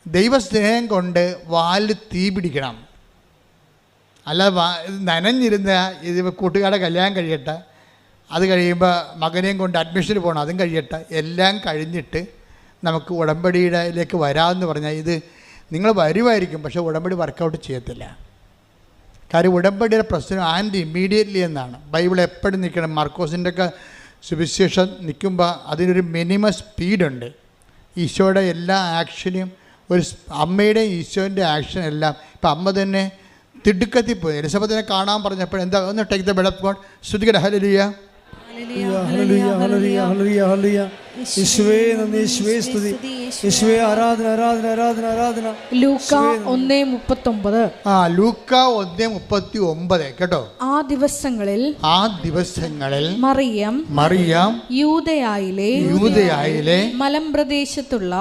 ദൈവസ്നേഹം കൊണ്ട് വാലിൽ തീ പിടിക്കണം. അല്ലാതെ നനഞ്ഞിരുന്ന ഇത് കൂട്ടുകാരുടെ കല്യാണം കഴിയട്ടെ, അത് കഴിയുമ്പോൾ മകനെയും കൊണ്ട് അഡ്മിഷന് പോകണം, അതും കഴിയട്ടെ, എല്ലാം കഴിഞ്ഞിട്ട് നമുക്ക് ഉടമ്പടിയിലേക്ക് വരാമെന്ന് പറഞ്ഞാൽ ഇത് നിങ്ങൾ വരുമായിരിക്കും, പക്ഷേ ഉടമ്പടി വർക്കൗട്ട് ചെയ്യത്തില്ല. കാര്യം ഉടമ്പടിയുടെ പ്രശ്നം ആൻഡ് ഇമ്മീഡിയറ്റ്ലി എന്നാണ്. ബൈബിൾ എപ്പോഴും നിൽക്കണം. മാർക്കോസിൻ്റെ ഒക്കെ സുവിശേഷം നിൽക്കുമ്പോൾ അതിനൊരു മിനിമം സ്പീഡുണ്ട്. ഈശോയുടെ എല്ലാ ആക്ഷനും അമ്മയുടെയും ഈശോൻ്റെ ആക്ഷൻ എല്ലാം. ഇപ്പം അമ്മ തന്നെ തിടുക്കത്തിൽ പോയി എലിസബത്തിനെ കാണാൻ പറഞ്ഞപ്പോൾ എന്താ, ഒന്ന് take the word of God, സ്തുതിക്കട്ടെ, ഹല്ലേലൂയ. ലൂക്കാ 1:39 കേട്ടോ. ആ ദിവസങ്ങളിൽ മറിയം യൂദയായിലെ മലമ്പ്രദേശത്തുള്ള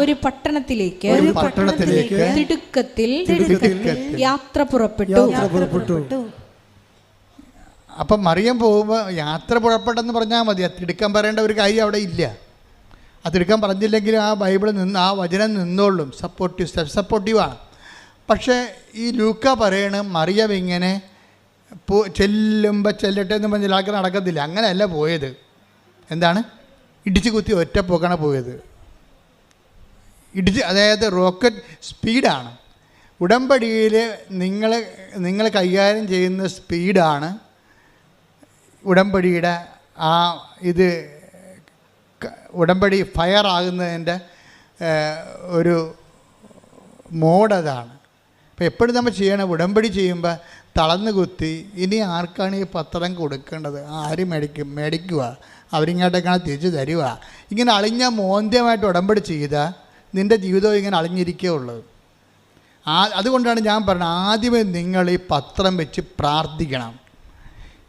ഒരു പട്ടണത്തിലേക്ക് തിടുക്കത്തിൽ യാത്ര പുറപ്പെട്ടു. അപ്പം മറിയം പോകുമ്പോൾ യാത്ര പുറപ്പെട്ടെന്ന് പറഞ്ഞാൽ മതി. അത് തിടുക്കം പറയേണ്ട ഒരു കാര്യം അവിടെ ഇല്ല. ആ തിടുക്കം പറഞ്ഞില്ലെങ്കിലും ആ ബൈബിളിൽ നിന്ന് ആ വചനം നിന്നോളും. സപ്പോർട്ടീവാണ്. പക്ഷേ ഈ ലൂക്ക പറയണ മറിയം ഇങ്ങനെ ചെല്ലട്ടെ എന്ന് പറഞ്ഞാൽ ആൾക്ക് നടക്കത്തില്ല. അങ്ങനെയല്ല പോയത്. എന്താണ്? ഇടിച്ച് കുത്തി ഒറ്റ പോക്കാണ് പോയത്. അതായത് റോക്കറ്റ് സ്പീഡാണ്. ഉടമ്പടിയിൽ നിങ്ങൾ കൈകാര്യം ചെയ്യുന്ന സ്പീഡാണ് ഉടമ്പടിയുടെ ഉടമ്പടി ഫയർ ആകുന്നതിൻ്റെ ഒരു മോഡ് അതാണ്. അപ്പോൾ എപ്പോഴും നമ്മൾ ചെയ്യണം, ഉടമ്പടി ചെയ്യുമ്പോൾ തളർന്നു കുത്തി ഇനി ആർക്കാണ് ഈ പത്രം കൊടുക്കേണ്ടത്, ആര് മേടിക്കുക, അവരിങ്ങോട്ടേക്കാണ് തിരിച്ചു തരിക, ഇങ്ങനെ അളിഞ്ഞ മോന്ത്യമായിട്ട് ഉടമ്പടി ചെയ്താൽ നിൻ്റെ ജീവിതം ഇങ്ങനെ അളിഞ്ഞിരിക്കുകയുള്ളത്. അതുകൊണ്ടാണ് ഞാൻ പറഞ്ഞത്, ആദ്യമേ നിങ്ങൾ ഈ പത്രം വെച്ച് പ്രാർത്ഥിക്കണം.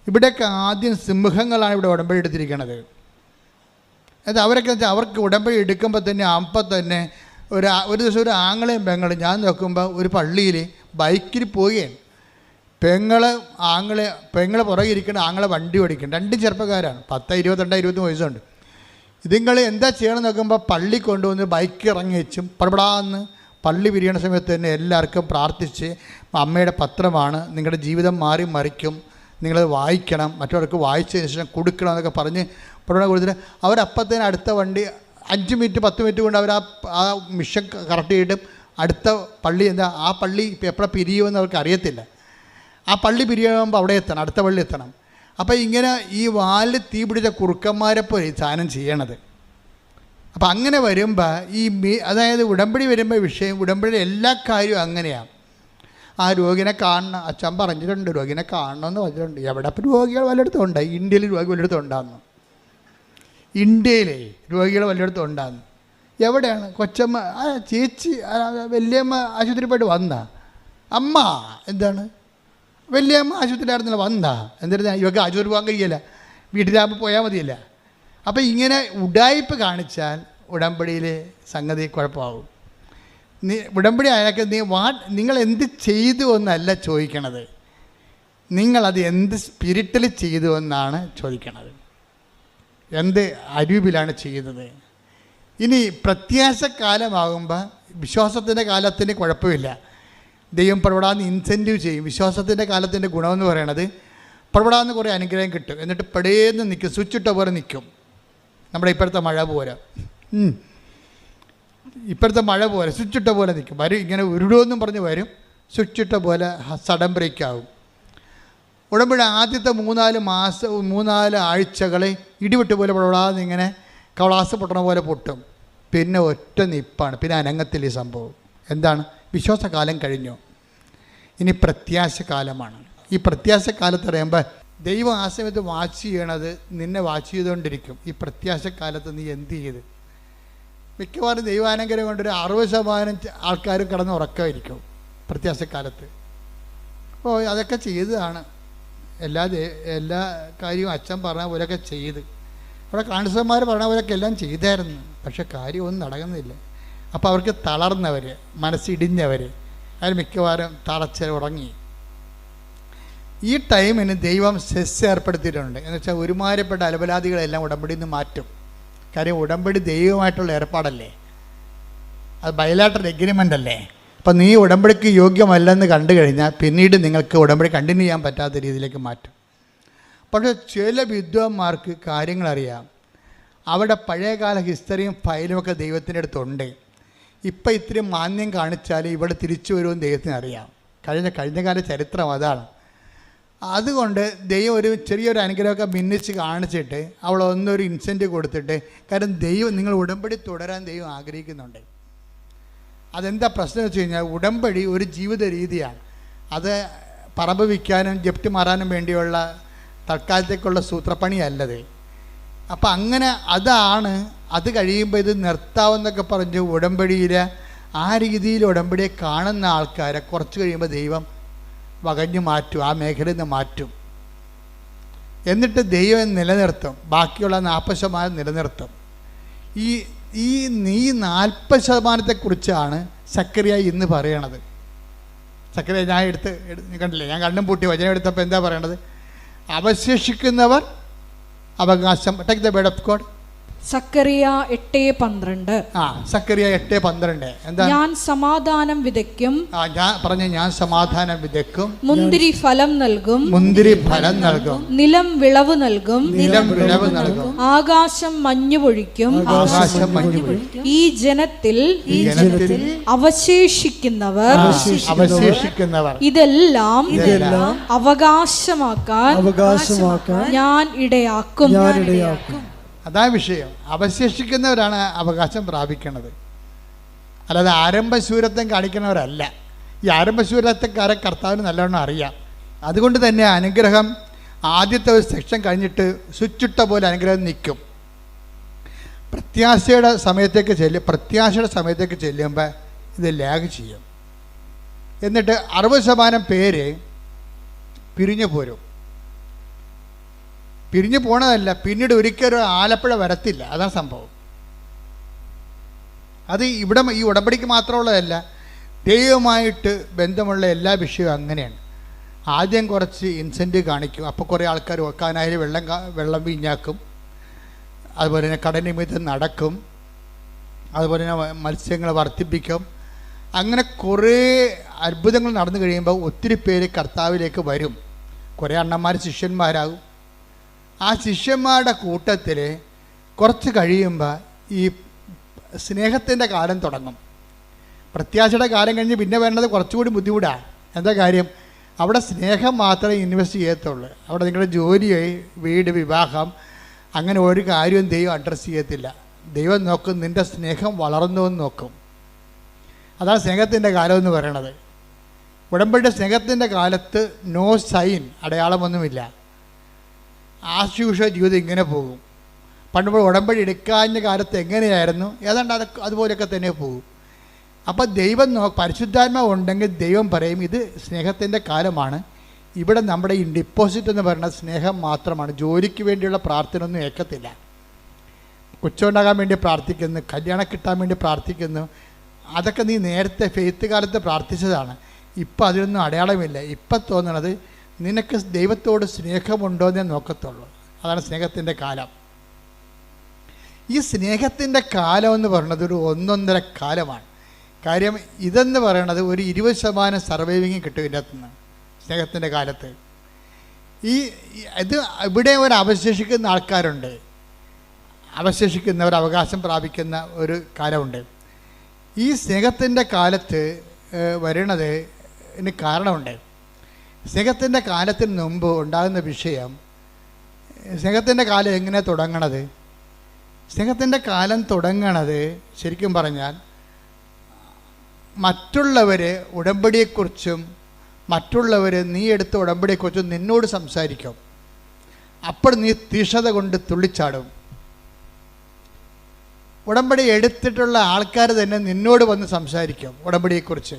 ഇവിടെയൊക്കെ ആദ്യം സിംഹങ്ങളാണ് ഇവിടെ ഉടമ്പടി എടുത്തിരിക്കുന്നത്. അത് അവരൊക്കെ വെച്ചാൽ അവർക്ക് ഉടമ്പടി എടുക്കുമ്പോൾ തന്നെ അപ്പം തന്നെ ഒരു ദിവസം ഒരു ആങ്ങളെയും പെങ്ങളും ഞാൻ നോക്കുമ്പോൾ ഒരു പള്ളിയിൽ ബൈക്കിൽ പോവുകയാണ്. പെങ്ങളെ പുറകെ ഇരിക്കുന്ന ആങ്ങളെ വണ്ടി ഓടിക്കണം. രണ്ടും ചെറുപ്പക്കാരാണ്, 10, 22, 23 വയസ്സുണ്ട്. ഇതുങ്ങൾ എന്താ ചെയ്യണം നോക്കുമ്പോൾ പള്ളി കൊണ്ടുവന്ന് ബൈക്ക് ഇറങ്ങി വെച്ചും പടപടാന്ന് പള്ളി പിരിയണ സമയത്ത് തന്നെ എല്ലാവർക്കും പ്രാർത്ഥിച്ച്, അമ്മയുടെ പത്രമാണ്, നിങ്ങളുടെ ജീവിതം മാറി മറിക്കും, നിങ്ങളത് വായിക്കണം, മറ്റവർക്ക് വായിച്ചതിന് ശേഷം കൊടുക്കണം എന്നൊക്കെ പറഞ്ഞ് പടപട കൊടുത്തിട്ട് അവരപ്പത്തേന് അടുത്ത വണ്ടി 5 മിനിറ്റ് 10 മിനിറ്റ് കൊണ്ട് അവർ ആ മിഷൻ കറക്റ്റ് ചെയ്തിട്ടും അടുത്ത പള്ളി ആ പള്ളി ഇപ്പോൾ എപ്പോഴാണ് പിരിയുമെന്ന് അവർക്ക് അറിയത്തില്ല. ആ പള്ളി പിരിയുമ്പോൾ അവിടെ എത്തണം, അടുത്ത പള്ളി എത്തണം. അപ്പോൾ ഇങ്ങനെ ഈ വാലിൽ തീ പിടിച്ച കുറുക്കന്മാരെപ്പോലെ ഈ സാധനം ചെയ്യണത്. അപ്പം അങ്ങനെ വരുമ്പോൾ അതായത് ഉടമ്പടി വരുമ്പോൾ ഉടമ്പടിയുടെ എല്ലാ കാര്യവും അങ്ങനെയാണ്. ആ രോഗിനെ കാണണം, അച്ഛൻ പറഞ്ഞിട്ടുണ്ട്, രോഗിനെ കാണണമെന്ന് പറഞ്ഞിട്ടുണ്ട്. എവിടെ ഇപ്പം രോഗികൾ വല്ലയിടത്തും ഉണ്ടായി? ഇന്ത്യയിൽ രോഗി വല്ലയിടത്തും ഉണ്ടാകുന്നു. ഇന്ത്യയിലെ രോഗികൾ വല്ലയിടത്തും ഉണ്ടാകുന്നു. എവിടെയാണ്? കൊച്ചമ്മ ചേച്ചി വല്യമ്മ ആശുപത്രി പോയിട്ട് വന്നാ, അമ്മ എന്താണ് വല്യമ്മ ആശുപത്രിയിലായിരുന്നില്ല വന്നാ, എന്തായിരുന്നു ഇവർക്ക് ആശുപത്രി പോകാൻ കഴിയില്ല, വീട്ടിലാകുമ്പോൾ പോയാൽ മതിയല്ല. അപ്പോൾ ഇങ്ങനെ ഉഡായിപ്പ് കാണിച്ചാൽ ഉടമ്പടിയിലെ സംഗതി കുഴപ്പമാകും. ഉടമ്പടി ആയാൽ നിങ്ങൾ എന്ത് ചെയ്തു എന്നല്ല ചോദിക്കണത്, നിങ്ങളത് എന്ത് സ്പിരിറ്റിൽ ചെയ്തു എന്നാണ് ചോദിക്കണത്, എന്ത് അരൂപിലാണ് ചെയ്തത്. ഇനി പ്രത്യാശക്കാലമാകുമ്പോൾ വിശ്വാസത്തിൻ്റെ കാലത്തിന് കുഴപ്പമില്ല, ദൈവം പടപെടാന്ന് ഇൻസെൻറ്റീവ് ചെയ്യും. വിശ്വാസത്തിൻ്റെ കാലത്തിൻ്റെ ഗുണമെന്ന് പറയണത് പടപെടാന്ന് കുറേ അനുഗ്രഹം കിട്ടും, എന്നിട്ട് പെടേന്ന് നിൽക്കും, സ്വിച്ചിട്ട പോലെ നിൽക്കും. നമ്മുടെ ഇപ്പോഴത്തെ മഴ പോലെ സ്വിച്ചിട്ട പോലെ നിൽക്കും. വരും ഇങ്ങനെ ഉരുടുമെന്നും പറഞ്ഞ് വരും, സ്വിച്ചിട്ട പോലെ സഡൻ ബ്രേക്ക് ആകും. ഉടമ്പടി ആദ്യത്തെ 3-4 ആഴ്ചകളെ ഇടിവിട്ട് പോലെ പൊടാതെ ഇങ്ങനെ കവളാസ് പൊട്ടണ പോലെ പൊട്ടും. പിന്നെ ഒറ്റ നിപ്പാണ്, പിന്നെ അനങ്ങത്തില്ല ഈ സംഭവം. എന്താണ്? വിശ്വാസകാലം കഴിഞ്ഞു, ഇനി പ്രത്യാശക്കാലമാണ്. ഈ പ്രത്യാശക്കാലത്ത് പറയുമ്പോൾ ദൈവം ആ സമയത്ത് വാച്ച് ചെയ്യണത് നിന്നെ വാച്ച് ചെയ്തുകൊണ്ടിരിക്കും. ഈ പ്രത്യാശക്കാലത്ത് നീ എന്ത് ചെയ്ത്? മിക്കവാറും ദൈവാനുഗ്രഹം കൊണ്ടൊരു 60% ആൾക്കാരും കിടന്ന് ഉറക്കമായിരിക്കും പ്രത്യാശക്കാലത്ത്. അപ്പോൾ അതൊക്കെ ചെയ്തതാണ്, എല്ലാ കാര്യവും അച്ഛൻ പറഞ്ഞ പോലെയൊക്കെ ചെയ്ത്, അവിടെ കാണിച്ചന്മാർ പറഞ്ഞ പോലെയൊക്കെ എല്ലാം ചെയ്തായിരുന്നു. പക്ഷെ കാര്യമൊന്നും നടക്കുന്നില്ല. അപ്പോൾ അവർക്ക് തളർന്നവർ, മനസ്സിടിഞ്ഞവർ, അതിൽ മിക്കവാറും തളച്ച് ഉറങ്ങി. ഈ ടൈമിന് ദൈവം സെസ് ഏർപ്പെടുത്തിയിട്ടുണ്ട്. എന്ന് വെച്ചാൽ ഒരുമാതിരിപ്പെട്ട അലപലാദികളെല്ലാം ഉടമ്പടിയിൽ നിന്ന് മാറ്റും. കാര്യം ഉടമ്പടി ദൈവമായിട്ടുള്ള ഏർപ്പാടല്ലേ. അത് ബയലാറ്ററൽ എഗ്രിമെൻ്റ് അല്ലേ. അപ്പം നീ ഉടമ്പടിക്ക് യോഗ്യമല്ലെന്ന് കണ്ടു കഴിഞ്ഞാൽ പിന്നീട് നിങ്ങൾക്ക് ഉടമ്പടി കണ്ടിന്യൂ ചെയ്യാൻ പറ്റാത്ത രീതിയിലേക്ക് മാറ്റും. പക്ഷേ ചില വിദ്വാന്മാർക്ക് കാര്യങ്ങളറിയാം. അവിടെ പഴയകാല ഹിസ്റ്ററിയും ഫയലുമൊക്കെ ദൈവത്തിൻ്റെ അടുത്തുണ്ട്. ഇപ്പം ഇത്തിരി മാന്യം കാണിച്ചാൽ ഇവിടെ തിരിച്ചു വരുമെന്ന് ദൈവത്തിന് അറിയാം. കഴിഞ്ഞകാല ചരിത്രം അതാണ്. അതുകൊണ്ട് ദൈവം ഒരു ചെറിയൊരു അനുഗ്രഹമൊക്കെ ഭിന്നിച്ച് കാണിച്ചിട്ട് അവളൊന്നൊരു ഇൻസെൻറ്റീവ് കൊടുത്തിട്ട്, കാരണം ദൈവം നിങ്ങൾ ഉടമ്പടി തുടരാൻ ദൈവം ആഗ്രഹിക്കുന്നുണ്ട്. അതെന്താ പ്രശ്നം എന്ന് വെച്ച് കഴിഞ്ഞാൽ ഉടമ്പടി ഒരു ജീവിത രീതിയാണ്. അത് പറമ്പ് വിൽക്കാനും ജപ്തി മാറാനും വേണ്ടിയുള്ള തൽക്കാലത്തേക്കുള്ള സൂത്രപ്പണിയല്ലത്. അപ്പം അങ്ങനെ അതാണ്. അത് കഴിയുമ്പോൾ ഇത് നിർത്താവെന്നൊക്കെ പറഞ്ഞ് ഉടമ്പടിയിൽ ആ രീതിയിൽ ഉടമ്പടിയെ കാണുന്ന ആൾക്കാരെ കുറച്ച് കഴിയുമ്പോൾ ദൈവം വകഞ്ഞു മാറ്റും, ആ മേഖലയിൽ നിന്ന് മാറ്റും. എന്നിട്ട് ദൈവം നിലനിർത്തും, ബാക്കിയുള്ള 40% നിലനിർത്തും. ഈ 40%-ക്കുറിച്ചാണ് സക്കറിയ ഇന്ന് പറയണത്. സക്കറിയ ഞാൻ കണ്ടില്ലേ, ഞാൻ കണ്ണും പൂട്ടി വചനം എടുത്തപ്പോൾ എന്താ പറയണത്? അവശേഷിക്കുന്നവർ അവകാശം. Take the word of God. സക്കറിയ 8:12. സക്കറിയ 8:12. എന്താ? ഞാൻ സമാധാനം വിതയ്ക്കും. ഞാൻ സമാധാനം വിതയ്ക്കും. മുന്തിരി ഫലം നൽകും. നിലം വിളവ് നൽകും. ആകാശം മഞ്ഞു പൊഴിക്കും. ഈ ജനത്തിൽ അവശേഷിക്കുന്നവർ ഇതെല്ലാം അവകാശമാക്കാൻ ഞാൻ ഇടയാക്കും. അതാ വിഷയം. അവശേഷിക്കുന്നവരാണ് അവകാശം പ്രാപിക്കുന്നത്, അല്ലാതെ ആരംഭശൂരത്വം കാണിക്കുന്നവരല്ല. ഈ ആരംഭശൂരത്വക്കാരെ കർത്താവിന് നല്ലവണ്ണം അറിയാം. അതുകൊണ്ട് തന്നെ അനുഗ്രഹം ആദ്യത്തെ ഒരു സെക്ഷൻ കഴിഞ്ഞിട്ട് സ്വിച്ചിട്ട പോലെ അനുഗ്രഹം നിൽക്കും. പ്രത്യാശയുടെ സമയത്തേക്ക് ചെല്ലുമ്പോൾ ഇത് ലാഗ് ചെയ്യും. എന്നിട്ട് 60% പേര് പിരിഞ്ഞു പോരും. പിരിഞ്ഞു പോണതല്ല, പിന്നീട് ഒരിക്കലും ആലപ്പുഴ വരത്തില്ല. അതാണ് സംഭവം. അത് ഇവിടെ ഈ ഉടമ്പടിക്ക് മാത്രമുള്ളതല്ല, ദൈവമായിട്ട് ബന്ധമുള്ള എല്ലാ വിഷയവും അങ്ങനെയാണ്. ആദ്യം കുറച്ച് ഇൻസെൻറ്റീവ് കാണിക്കും, അപ്പോൾ കുറേ ആൾക്കാർ വെക്കാനായാലും വെള്ളം വീഞ്ഞാക്കും. അതുപോലെ തന്നെ കടനിമിത്തം നടക്കും. അതുപോലെ തന്നെ മത്സ്യങ്ങൾ വർദ്ധിപ്പിക്കും. അങ്ങനെ കുറേ അത്ഭുതങ്ങൾ നടന്നു കഴിയുമ്പോൾ ഒത്തിരി പേര് കർത്താവിലേക്ക് വരും. കുറേ അണ്ണന്മാർ ശിഷ്യന്മാരാകും. ആ ശിഷ്യന്മാരുടെ കൂട്ടത്തിൽ കുറച്ച് കഴിയുമ്പോൾ ഈ സ്നേഹത്തിൻ്റെ കാലം തുടങ്ങും. പ്രത്യാശയുടെ കാലം കഴിഞ്ഞ് പിന്നെ വേണ്ടത് കുറച്ചുകൂടി ബുദ്ധിമുട്ടാണ്. എന്താ കാര്യം? അവിടെ സ്നേഹം മാത്രമേ ഇൻവെസ്റ്റ് ചെയ്യത്തുള്ളൂ. അവിടെ നിങ്ങളുടെ ജോലി, വീട്, വിവാഹം, അങ്ങനെ ഒരു കാര്യവും ദൈവം അഡ്രസ്സ് ചെയ്യത്തില്ല. ദൈവം നോക്കും നിൻ്റെ സ്നേഹം വളർന്നു എന്ന് നോക്കും. അതാണ് സ്നേഹത്തിൻ്റെ കാലം എന്ന് പറയണത്. ഉടമ്പടിയുടെ സ്നേഹത്തിൻ്റെ കാലത്ത് നോ സൈൻ, അടയാളമൊന്നുമില്ല. ആശുഷ ജീവിതം ഇങ്ങനെ പോകും. പണ്ട് ഉടമ്പടി എടുക്കാഞ്ഞ കാലത്ത് എങ്ങനെയായിരുന്നു ഏതാണ്ട് അതുപോലെയൊക്കെ തന്നെ പോകും. അപ്പോൾ ദൈവം പരിശുദ്ധാത്മാവ് ഉണ്ടെങ്കിൽ ദൈവം പറയും ഇത് സ്നേഹത്തിൻ്റെ കാലമാണ്. ഇവിടെ നമ്മുടെ ഈ ഡിപ്പോസിറ്റ് എന്ന് പറയുന്നത് സ്നേഹം മാത്രമാണ്. ജോലിക്ക് വേണ്ടിയുള്ള പ്രാർത്ഥന ഒന്നും ഏക്കത്തില്ല. കൊച്ചുണ്ടാകാൻ വേണ്ടി പ്രാർത്ഥിക്കുന്നു, കല്യാണം കിട്ടാൻ വേണ്ടി പ്രാർത്ഥിക്കുന്നു. അതൊക്കെ നീ നേരത്തെ ഫെയ്ത്ത് കാലത്ത് പ്രാർത്ഥിച്ചതാണ്. ഇപ്പം അതിനൊന്നും അടയാളമില്ല. ഇപ്പം തോന്നണത് നിനക്ക് ദൈവത്തോട് സ്നേഹമുണ്ടോ എന്നേ നോക്കത്തുള്ളൂ. അതാണ് സ്നേഹത്തിൻ്റെ കാലം. ഈ സ്നേഹത്തിൻ്റെ കാലം എന്ന് പറയുന്നത് ഒരു 1.5 കാലമാണ്. കാര്യം ഇതെന്ന് പറയണത് ഒരു 20% സർവൈവിങ് കിട്ടും ഇതിനകത്തുനിന്ന് സ്നേഹത്തിൻ്റെ കാലത്ത്. ഇവിടെ ഒരു അവശേഷിക്കുന്ന ആൾക്കാരുണ്ട്. അവശേഷിക്കുന്നവർ അവകാശം പ്രാപിക്കുന്ന ഒരു കാലമുണ്ട്. ഈ സ്നേഹത്തിൻ്റെ കാലത്ത് വരണത് കാരണമുണ്ട്. സ്നേഹത്തിൻ്റെ കാലത്തിന് മുമ്പ് ഉണ്ടാകുന്ന വിഷയം, സ്നേഹത്തിൻ്റെ കാലം എങ്ങനെ തുടങ്ങണത്? സ്നേഹത്തിൻ്റെ കാലം തുടങ്ങണത് ശരിക്കും പറഞ്ഞാൽ മറ്റുള്ളവർ ഉടമ്പടിയെക്കുറിച്ചും മറ്റുള്ളവർ നീ എടുത്ത ഉടമ്പടിയെക്കുറിച്ചും നിന്നോട് സംസാരിക്കും. അപ്പോൾ നീ തീഷ്ണത കൊണ്ട് തുള്ളിച്ചാടും. ഉടമ്പടി എടുത്തിട്ടുള്ള ആൾക്കാർ തന്നെ നിന്നോട് വന്ന് സംസാരിക്കും ഉടമ്പടിയെക്കുറിച്ച്.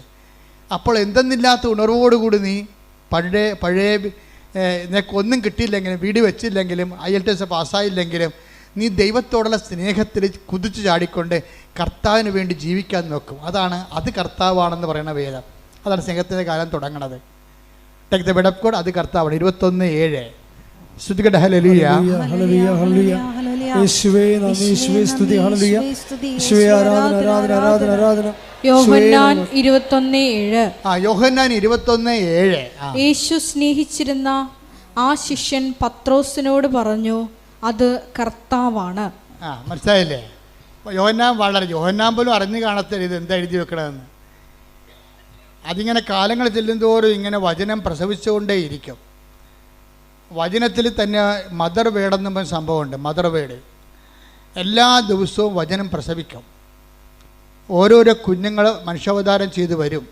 അപ്പോൾ എന്തെന്നില്ലാത്ത ഉണർവോടുകൂടി നീ പഴയ നിനക്കൊന്നും കിട്ടിയില്ലെങ്കിലും, വീട് വെച്ചില്ലെങ്കിലും, IELTS പാസ്സായില്ലെങ്കിലും നീ ദൈവത്തോടുള്ള സ്നേഹത്തിൽ കുതിച്ചു ചാടിക്കൊണ്ട് കർത്താവിന് വേണ്ടി ജീവിക്കാൻ നോക്കും. അത് കർത്താവാണെന്ന് പറയുന്ന വേദം. അതാണ് സ്നേഹത്തിൻ്റെ കാലം തുടങ്ങണത്. Take the word of God. അത് കർത്താവാണ്. 21:7. സ്തുതിക്കട്ടെ. ഹല്ലേലൂയ. യേശുവേ നന്ദി, യേശുവേ സ്തുതി, ഹല്ലേലൂയ. യേശുവേ ആരാധന, ആരാധന, ആരാധന, ആരാധന. യോഹന്നാൻ 21:7. യോഹന്നാൻ 21:7. യേശു സ്നേഹിച്ചിരുന്ന ആ ശിഷ്യൻ പത്രോസിനോട് പറഞ്ഞു, അത് കർത്താവാണ്. മനസ്സിലായില്ലേ? യോഹന്നാൻ പോലും അറിഞ്ഞു കാണത്തില്ല ഇത് എന്താ എഴുതി വെക്കണമെന്ന്. അതിങ്ങനെ കാലങ്ങൾ ചെല്ലുന്തോറും ഇങ്ങനെ വചനം പ്രസവിച്ചുകൊണ്ടേയിരിക്കും. വചനത്തിൽ തന്നെ മദർ വേർഡെന്നും പറഞ്ഞ സംഭവമുണ്ട്. മദർ വേർഡ് എല്ലാ ദിവസവും വചനം പ്രസവിക്കും. ഓരോരോ കുഞ്ഞുങ്ങൾ മനുഷ്യാവതാരം ചെയ്തു വരും.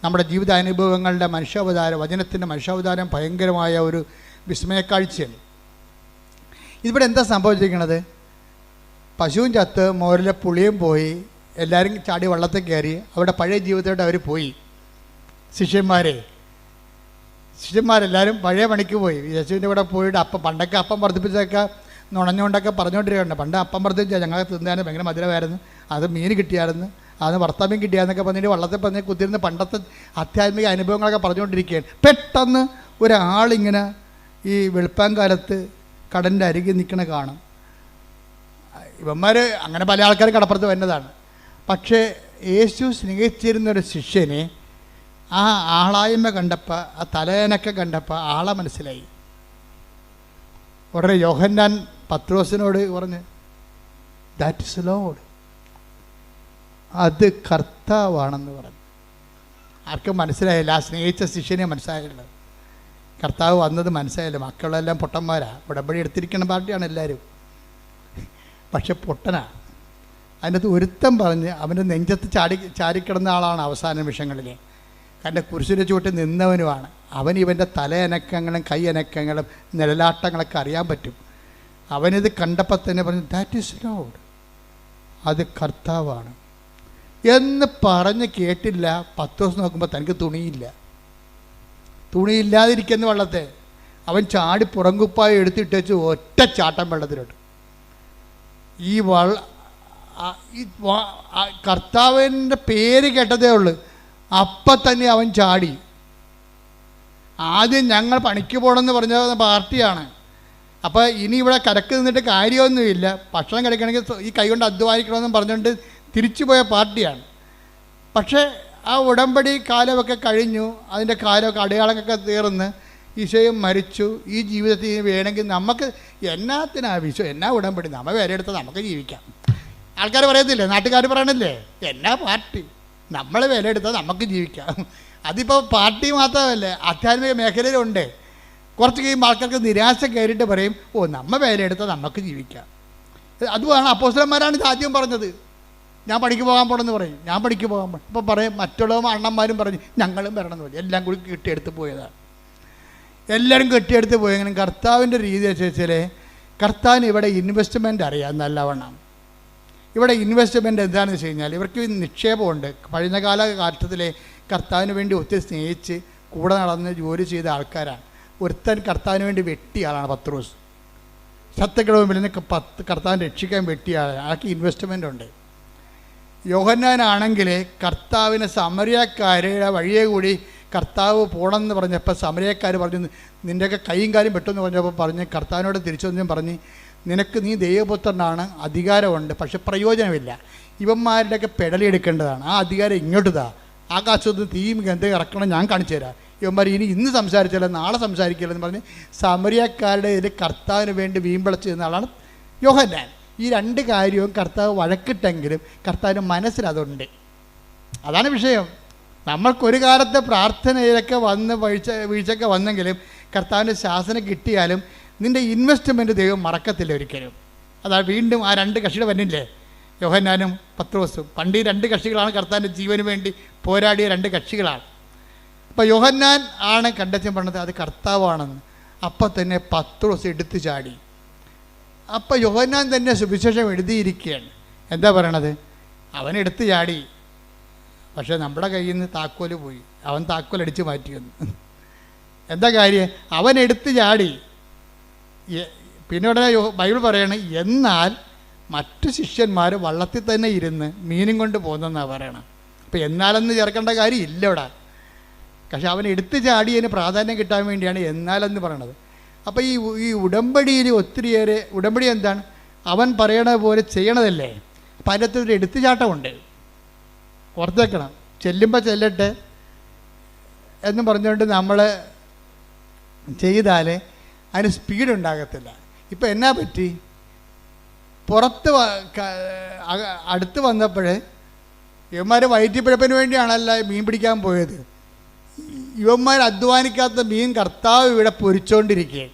നമ്മുടെ ജീവിതാനുഭവങ്ങളുടെ മനുഷ്യാവതാരം, വചനത്തിൻ്റെ മനുഷ്യാവതാരം ഭയങ്കരമായ ഒരു വിസ്മയക്കാഴ്ചയാണ്. ഇതിവിടെ എന്താ സംഭവിച്ചിരിക്കുന്നത്? പശുവും ചത്ത്, മോരിലെ പുളിയും പോയി, എല്ലാവരും ചാടി വള്ളത്തിൽ കയറി അവിടെ പഴയ ജീവിതത്തോട്ട് അവർ പോയി. ശിഷ്യന്മാരെല്ലാവരും പഴയ പണിക്ക് പോയി. യേശുവിൻ്റെ കൂടെ പോയിട്ട് പണ്ടൊക്കെ അപ്പം വർദ്ധിപ്പിച്ചൊക്കെ നുണഞ്ഞുകൊണ്ടൊക്കെ പറഞ്ഞുകൊണ്ടിരിക്കുകയുണ്ട്. പണ്ട് അപ്പം വർദ്ധിപ്പിച്ചാൽ ഞങ്ങൾ തിന്നാനും ഭയങ്കര മധുരമായിരുന്നു, അത് മീൻ കിട്ടിയായിരുന്നു, അത് ഭർത്താവിനും കിട്ടിയാന്നൊക്കെ പറഞ്ഞിട്ട് വള്ളത്തിൽ പറഞ്ഞ് കുത്തിരുന്ന് പണ്ടത്തെ ആധ്യാത്മിക അനുഭവങ്ങളൊക്കെ പറഞ്ഞുകൊണ്ടിരിക്കുകയാണ്. പെട്ടെന്ന് ഒരാളിങ്ങനെ ഈ വെളുപ്പാങ്കാലത്ത് കടലിൻ്റെ അരികിൽ നിൽക്കണ കാണും. ഇവന്മാർ അങ്ങനെ പല ആൾക്കാരും കടപ്പുറത്ത് വരുന്നതാണ്. പക്ഷേ യേശു സ്നേഹിച്ചിരുന്നൊരു ശിഷ്യനെ ആ ആളായ്മ കണ്ടപ്പോൾ, ആ തലയനൊക്കെ കണ്ടപ്പോൾ ആളെ മനസ്സിലായി. ഉടനെ യോഹന്നാൻ പത്രോസിനോട് പറഞ്ഞ്, ദാറ്റ് ഇസ് ലോർഡ്, അത് കർത്താവാണെന്ന് പറഞ്ഞു. ആർക്കും മനസ്സിലായില്ല. ആ സ്നേഹിച്ച ശിഷ്യനെ മനസ്സിലായില്ല. കർത്താവ് വന്നത് മനസ്സിലായില്ല. മക്കളെല്ലാം പൊട്ടന്മാരാണ്, ഉടമ്പടി എടുത്തിരിക്കുന്ന പാർട്ടിയാണ് എല്ലാവരും. പക്ഷെ പൊട്ടനാ. അതിനകത്ത് ഒരുത്തം പറഞ്ഞ് അവൻ്റെ നെഞ്ചത്ത് ചാരിക്കിടന്ന ആളാണ് അവസാന നിമിഷങ്ങളിൽ. കാരണം കുരിശിൻ്റെ ചുവട്ടിൽ നിന്നവനുമാണ് അവൻ. ഇവൻ്റെ തലയനക്കങ്ങളും കൈയനക്കങ്ങളും നിഴലാട്ടങ്ങളൊക്കെ അറിയാൻ പറ്റും. അവനിത് കണ്ടപ്പോൾ തന്നെ പറഞ്ഞു, ദാറ്റ് ഈസ് ലോർഡ്, അത് കർത്താവാണ് എന്ന് പറഞ്ഞ് കേട്ടില്ല. 10 ദിവസം നോക്കുമ്പോൾ തനിക്ക് തുണിയില്ലാതിരിക്കുന്ന വെള്ളത്തെ അവൻ ചാടി പുറങ്കുപ്പായി എടുത്തിട്ടേച്ച് ഒറ്റ ചാട്ടം വെള്ളത്തിലോട്ട്. ഈ കർത്താവിൻ്റെ പേര് കേട്ടതേ ഉള്ളൂ, അപ്പം തന്നെ അവൻ ചാടി. ആദ്യം ഞങ്ങൾ പണിക്ക് പോകണമെന്ന് പറഞ്ഞ പാർട്ടിയാണ്. അപ്പോൾ ഇനി ഇവിടെ കരക്ക് നിന്നിട്ട് കാര്യമൊന്നുമില്ല, ഭക്ഷണം കഴിക്കണമെങ്കിൽ ഈ കൈ കൊണ്ട് അധ്വാനിക്കണമെന്നും പറഞ്ഞുകൊണ്ട് തിരിച്ചു പോയ പാർട്ടിയാണ്. പക്ഷേ ആ ഉടമ്പടി കാലമൊക്കെ കഴിഞ്ഞു, അതിൻ്റെ കാലമൊക്കെ അടയാളങ്ങളൊക്കെ തീർന്ന് ഈശോയും മരിച്ചു. ഈ ജീവിതത്തിൽ വേണമെങ്കിൽ നമുക്ക് എന്നാ ഉടമ്പടി, നമ്മൾ വില എടുത്താൽ നമുക്ക് ജീവിക്കാം. ആൾക്കാർ പറയത്തില്ലേ, നാട്ടുകാർ പറയണില്ലേ, എന്നാ പാർട്ടി, നമ്മൾ വില എടുത്താൽ നമുക്ക് ജീവിക്കാം. അതിപ്പോൾ പാർട്ടി മാത്രമല്ല, ആധ്യാത്മിക മേഖലയിലുണ്ട്. കുറച്ച് കഴിയുമ്പോൾ ആൾക്കാർക്ക് നിരാശ കയറിയിട്ട് പറയും, നമ്മൾ വില എടുത്താൽ നമുക്ക് ജീവിക്കാം. അതുമാണ് അപ്പോസ്തലന്മാരാണ് ഇത് ആദ്യം പറഞ്ഞത്. ഞാൻ പണിക്ക് പോകാൻ പോകണമെന്ന് പറയും, ഞാൻ പണിക്ക് പോകാൻ പോകണം. ഇപ്പോൾ പറയും മറ്റുള്ള അണ്ണന്മാരും പറഞ്ഞ് ഞങ്ങളും വരണമെന്ന് പറയും. എല്ലാം കൂടി കെട്ടിയെടുത്ത് പോയതാണ്. എല്ലാവരും കെട്ടിയെടുത്ത് പോയെങ്കിലും കർത്താവിൻ്റെ രീതി വെച്ചാൽ കർത്താവിന് ഇവിടെ ഇൻവെസ്റ്റ്മെൻറ്റ് അറിയാം നല്ലവണ്ണം. ഇവിടെ ഇൻവെസ്റ്റ്മെൻറ്റ് എന്താണെന്ന് വെച്ച് കഴിഞ്ഞാൽ ഇവർക്ക് നിക്ഷേപമുണ്ട്. കഴിഞ്ഞകാല കാലത്തിലെ കർത്താവിന് വേണ്ടി ഒത്തിരി സ്നേഹിച്ച് കൂടെ നടന്ന് ജോലി ചെയ്ത ആൾക്കാരാണ്. ഒരുത്തൻ കർത്താവിന് വേണ്ടി വെട്ടിയ ആളാണ് പത്രോസ്. ശത്രുക്കളുടെ മുമ്പിൽ നിന്ന് കർത്താവിനെ രക്ഷിക്കാൻ വെട്ടിയ ആളാണ്. ആൾക്ക് ഇൻവെസ്റ്റ്മെൻ്റ് ഉണ്ട്. യോഹന്നാനാണെങ്കിൽ കർത്താവിന് സമരിയക്കാരുടെ വഴിയെ കൂടി കർത്താവ് പോകണമെന്ന് പറഞ്ഞപ്പോൾ സമരിയക്കാർ പറഞ്ഞു, നിൻ്റെയൊക്കെ കൈയും കാലും വെട്ടുമെന്ന് പറഞ്ഞപ്പോൾ പറഞ്ഞ് കർത്താവിനോട് തിരിച്ചൊന്നും പറഞ്ഞ്, നീ ദൈവപുത്രനാണ്, അധികാരമുണ്ട്, പക്ഷെ പ്രയോജനമില്ല. ഇവന്മാരുടെയൊക്കെ പെടലെടുക്കേണ്ടതാണ്. ആ അധികാരം ഇങ്ങോട്ട് താ, ആകാശത്ത് തീയും ഗന്ധം ഇറക്കണം, ഞാൻ കാണിച്ചു തരാം. ഇവന്മാർ ഇന്ന് സംസാരിച്ചാലും നാളെ സംസാരിക്കില്ലെന്ന് പറഞ്ഞ് സമരിയക്കാരുടെ ഇതിൽ കർത്താവിന് വേണ്ടി വീമ്പിളച്ച് നിന്ന ആളാണ് യോഹന്നാൻ. ഈ രണ്ട് കാര്യവും കർത്താവ് വഴക്കിട്ടെങ്കിലും കർത്താവിന് മനസ്സിലതുണ്ട്. അതാണ് വിഷയം. നമ്മൾക്കൊരു കാലത്തെ പ്രാർത്ഥനയിലൊക്കെ വന്ന് വീഴ്ചയൊക്കെ വന്നെങ്കിലും കർത്താവിൻ്റെ ശാസനം കിട്ടിയാലും നിൻ്റെ ഇൻവെസ്റ്റ്മെൻറ്റ് ദൈവം മറക്കത്തില്ല ഒരിക്കലും. അതാണ് വീണ്ടും ആ രണ്ട് കക്ഷിയുടെ വന്നില്ലേ, യോഹന്നാനും പത്രോസും. പണ്ട് ഈ രണ്ട് കക്ഷികളാണ് കർത്താവിൻ്റെ ജീവന് വേണ്ടി പോരാടിയ രണ്ട് കക്ഷികളാണ്. അപ്പോൾ യോഹന്നാൻ ആണ് കണ്ടെത്തി പറഞ്ഞത് അത് കർത്താവാണെന്ന്. അപ്പം തന്നെ പത്രോസ് എടുത്തു ചാടി. അപ്പോൾ യോഹന്നാൻ തന്നെ സുവിശേഷം എഴുതിയിരിക്കുകയാണ്. എന്താ പറയണത്? അവൻ എടുത്തു ചാടി, പക്ഷേ നമ്മുടെ കയ്യിൽ നിന്ന് താക്കോല് പോയി. അവൻ താക്കോലടിച്ച് മാറ്റി വന്നു. എന്താ കാര്യം? അവൻ എടുത്തു ചാടി. പിന്നെ ഉടനെ ബൈബിൾ പറയണ, എന്നാൽ മറ്റു ശിഷ്യന്മാർ വള്ളത്തിൽ തന്നെ ഇരുന്ന് മീനും കൊണ്ട് പോകുന്നെന്നാണ് പറയണം. അപ്പോൾ എന്നാലെന്ന് ചേർക്കേണ്ട കാര്യം ഇല്ല ഇവിടെ. പക്ഷെ അവൻ എടുത്തു ചാടിയതിന് പ്രാധാന്യം കിട്ടാൻ വേണ്ടിയാണ് എന്നാലെന്ന് പറയണത്. അപ്പോൾ ഈ ഉടമ്പടിയിൽ ഒത്തിരിയേറെ, ഉടമ്പടി എന്താണ്? അവൻ പറയണ പോലെ ചെയ്യണതല്ലേ. അപ്പം അതിൻ്റെ അകത്ത് ഒരു എടുത്തുചാട്ടമുണ്ട്. ഓർത്തേക്കണം, ചെല്ലുമ്പോൾ ചെല്ലട്ടെ എന്ന് പറഞ്ഞുകൊണ്ട് നമ്മൾ ചെയ്താൽ അതിന് സ്പീഡ് ഉണ്ടാകത്തില്ല. ഇപ്പം എന്നാ പറ്റി, പുറത്ത് അടുത്ത് വന്നപ്പോൾ ഇവന്മാർ വയറ്റിപ്പിഴപ്പിന് വേണ്ടിയാണല്ല മീൻ പിടിക്കാൻ പോയത്. ഇവന്മാർ അധ്വാനിക്കാത്ത മീൻ കർത്താവ് ഇവിടെ പൊരിച്ചുകൊണ്ടിരിക്കുകയാണ്.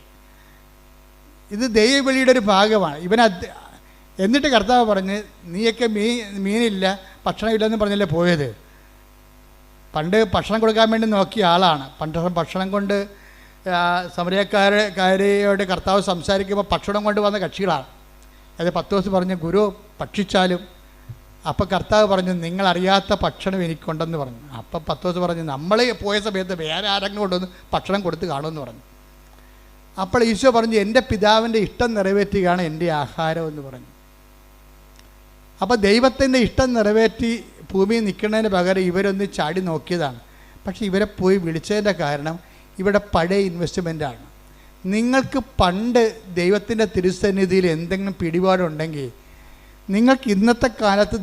ഇത് ദൈവബലിയുടെ ഒരു ഭാഗമാണ്. എന്നിട്ട് കർത്താവ് പറഞ്ഞ്, നീയൊക്കെ മീനില്ല ഭക്ഷണമില്ലെന്ന് പറഞ്ഞല്ലേ പോയത്. പണ്ട് ഭക്ഷണം കൊടുക്കാൻ വേണ്ടി നോക്കിയ ആളാണ്. പണ്ട് ഭക്ഷണം കൊണ്ട് സമരക്കാരോട് കർത്താവ് സംസാരിക്കുമ്പോൾ ഭക്ഷണം കൊണ്ട് വന്ന കക്ഷികളാണ്. അത് പത്രോസ് പറഞ്ഞു, ഗുരു ഭക്ഷിച്ചാലും. അപ്പം കർത്താവ് പറഞ്ഞു, നിങ്ങളറിയാത്ത ഭക്ഷണം എനിക്കുണ്ടെന്ന് പറഞ്ഞു. അപ്പം പത്രോസ് പറഞ്ഞു, നമ്മൾ പോയ സമയത്ത് വേറെ ആരെങ്കിലും കൊണ്ടുവന്ന് ഭക്ഷണം കൊടുത്ത് കാണുമെന്ന് പറഞ്ഞു. അപ്പോൾ ഈശോ പറഞ്ഞു, എൻ്റെ പിതാവിൻ്റെ ഇഷ്ടം നിറവേറ്റുകയാണ് എൻ്റെ ആഹാരം എന്ന് പറഞ്ഞു. അപ്പോൾ ദൈവത്തിൻ്റെ ഇഷ്ടം നിറവേറ്റി ഭൂമിയിൽ നിൽക്കുന്നതിന് പകരം ഇവരൊന്ന് ചാടി നോക്കിയതാണ്. പക്ഷേ ഇവരെ പോയി വിളിച്ചതിൻ്റെ കാരണം ഇവിടെ പഴയ ഇൻവെസ്റ്റ്മെൻറ്റാണ്. നിങ്ങൾക്ക് പണ്ട് ദൈവത്തിൻ്റെ തിരുസന്നിധിയിൽ എന്തെങ്കിലും പിടിപാടുണ്ടെങ്കിൽ നിങ്ങൾക്ക് ഇന്നത്തെ കാലത്ത്